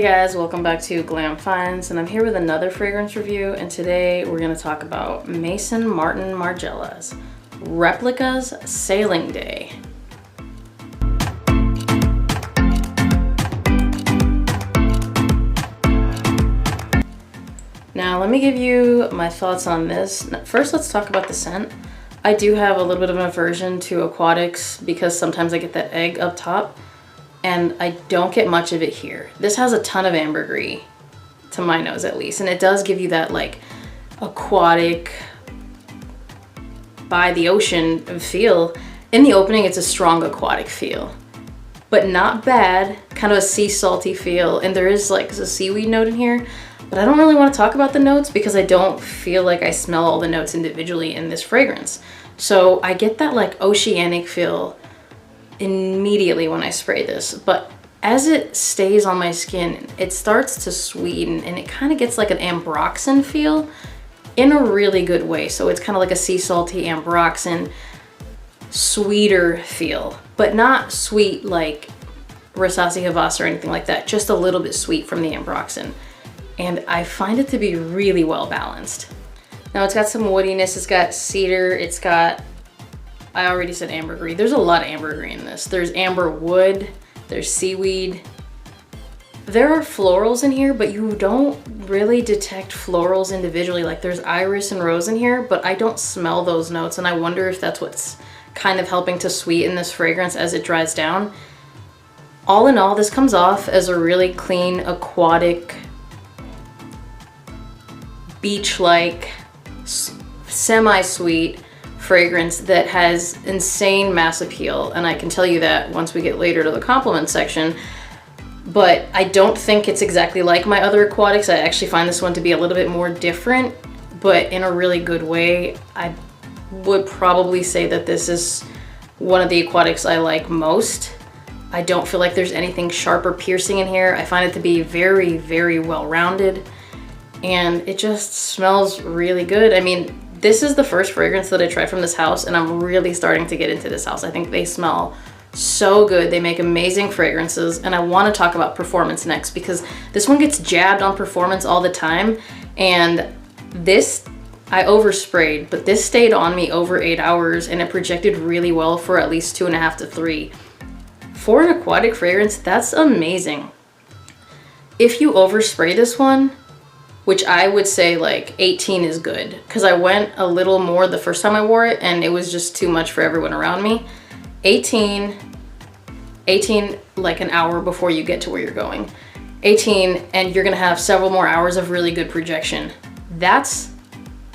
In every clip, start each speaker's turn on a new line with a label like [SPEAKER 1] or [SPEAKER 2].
[SPEAKER 1] Hey guys, welcome back to Glam Finds, and I'm here with another fragrance review, and today we're going to talk about Mason Martin Margiela's Replica's Sailing Day. Now let me give you my thoughts on this. First, let's talk about the scent. I do have a little bit of an aversion to Aquatics because sometimes I get that egg up top, and I don't get much of it here. This has a ton of ambergris, to my nose at least, and it does give you that like aquatic, by the ocean feel. In the opening, it's a strong aquatic feel, but not bad, kind of a sea salty feel, and there is like a seaweed note in here, but I don't really want to talk about the notes because I don't feel like I smell all the notes individually in this fragrance. So I get that like oceanic feel immediately when I spray this, but as it stays on my skin, it starts to sweeten and it kind of gets like an ambroxan feel in a really good way. So it's kind of like a sea salty ambroxan, sweeter feel, but not sweet like Rasasi Havas or anything like that, just a little bit sweet from the ambroxan. And I find it to be really well balanced. Now it's got some woodiness, it's got cedar, it's got, I already said ambergris. There's a lot of ambergris in this. There's amber wood, there's seaweed. There are florals in here, but you don't really detect florals individually. Like there's iris and rose in here, but I don't smell those notes, and I wonder if that's what's kind of helping to sweeten this fragrance as it dries down. All in all, this comes off as a really clean, aquatic, beach-like, semi-sweet fragrance that has insane mass appeal, and I can tell you that once we get later to the compliment section. But I don't think it's exactly like my other aquatics. I actually find this one to be a little bit more different, but in a really good way. I would probably say that this is one of the aquatics I like most. I don't feel like there's anything sharp or piercing in here. I find it to be very, very well-rounded, and it just smells really good. I mean, this is the first fragrance that I tried from this house, and I'm really starting to get into this house. I think they smell so good. They make amazing fragrances, and I want to talk about performance next because this one gets jabbed on performance all the time, and this, I oversprayed, but this stayed on me over 8 hours, and it projected really well for at least 2.5 to 3. For an aquatic fragrance, that's amazing. If you overspray this one, which I would say like 18 is good, because I went a little more the first time I wore it and it was just too much for everyone around me. 18 like an hour before you get to where you're going. 18 and you're gonna have several more hours of really good projection. That's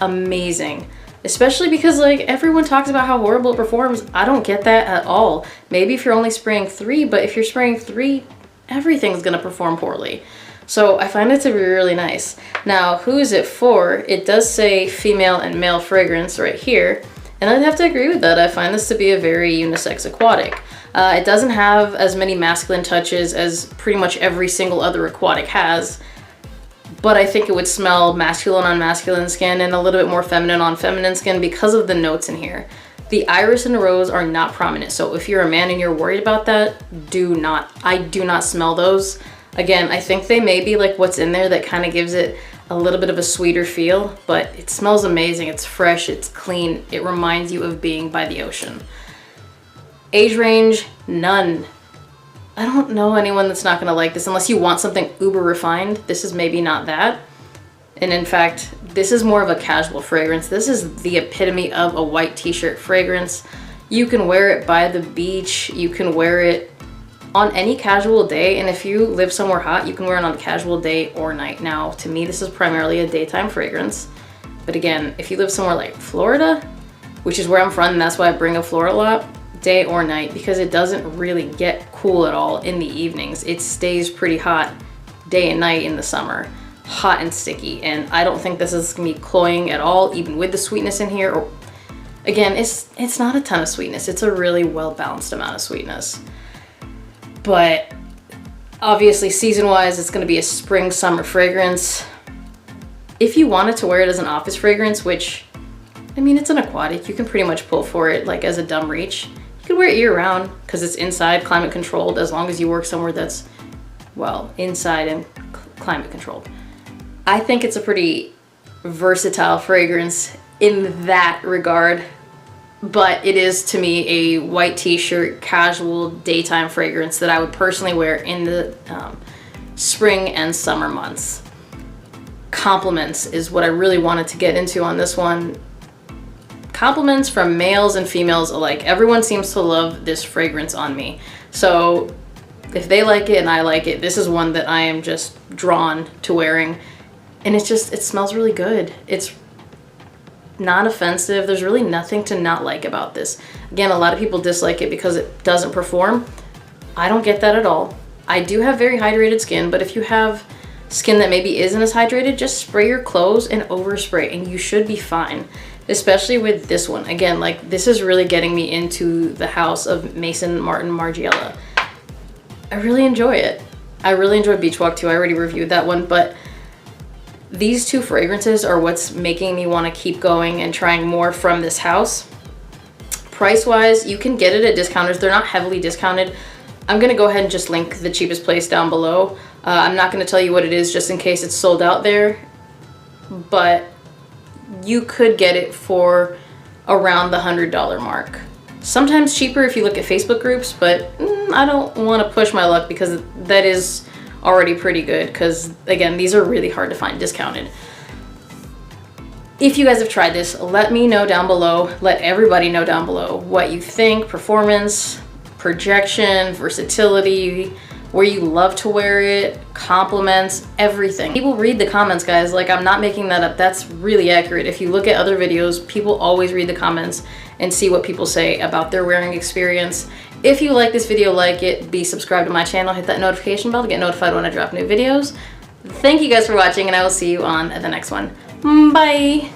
[SPEAKER 1] amazing, especially because like everyone talks about how horrible it performs. I don't get that at all. Maybe if you're only spraying 3, but if you're spraying 3, everything's gonna perform poorly. So I find it to be really nice. Now, who is it for? It does say female and male fragrance right here, and I'd have to agree with that. I find this to be a very unisex aquatic. It doesn't have as many masculine touches as pretty much every single other aquatic has, but I think it would smell masculine on masculine skin and a little bit more feminine on feminine skin because of the notes in here. The iris and the rose are not prominent, so if you're a man and you're worried about that, I do not smell those. Again, I think they may be like what's in there that kind of gives it a little bit of a sweeter feel, but it smells amazing. It's fresh, it's clean. It reminds you of being by the ocean. Age range, none. I don't know anyone that's not gonna like this unless you want something uber refined. This is maybe not that. And in fact, this is more of a casual fragrance. This is the epitome of a white t-shirt fragrance. You can wear it by the beach. You can wear it on any casual day, and if you live somewhere hot, you can wear it on a casual day or night. Now, to me, this is primarily a daytime fragrance, but again, if you live somewhere like Florida, which is where I'm from, and that's why I bring up Florida a lot, day or night, because it doesn't really get cool at all in the evenings. It stays pretty hot day and night in the summer, hot and sticky, and I don't think this is gonna be cloying at all, even with the sweetness in here. Or again, it's not a ton of sweetness. It's a really well-balanced amount of sweetness. But obviously season-wise, it's gonna be a spring-summer fragrance. If you wanted to wear it as an office fragrance, which, I mean, it's an aquatic, you can pretty much pull for it like as a dumb reach. You can wear it year-round because it's inside, climate controlled, as long as you work somewhere that's well, inside and climate controlled. I think it's a pretty versatile fragrance in that regard, but it is to me a white t-shirt casual daytime fragrance that I would personally wear in the spring and summer months. Compliments is what I really wanted to get into on this one. Compliments from males and females alike. Everyone seems to love this fragrance on me. So if they like it and I like it, this is one that I am just drawn to wearing. And it smells really good. It's not offensive. There's really nothing to not like about this. Again, a lot of people dislike it because it doesn't perform. I don't get that at all. I do have very hydrated skin, but if you have skin that maybe isn't as hydrated, just spray your clothes and overspray and you should be fine. Especially with this one. Again, like, this is really getting me into the house of Mason Martin Margiela. I really enjoy it. I really enjoy Beach Walk too. I already reviewed that one, but these two fragrances are what's making me want to keep going and trying more from this house. Price-wise, you can get it at discounters. They're not heavily discounted. I'm going to go ahead and just link the cheapest place down below. I'm not going to tell you what it is just in case it's sold out there, but you could get it for around the $100 mark. Sometimes cheaper if you look at Facebook groups, but I don't want to push my luck because that is already pretty good, because again, these are really hard to find discounted. If you guys have tried this, let me know down below. Let everybody know down below what you think. Performance, projection, versatility, where you love to wear it, compliments, everything. People read the comments, guys. Like, I'm not making that up. That's really accurate. If you look at other videos, people always read the comments and see what people say about their wearing experience. If you like this video, like it, be subscribed to my channel, hit that notification bell to get notified when I drop new videos. Thank you guys for watching, and I will see you on the next one. Bye!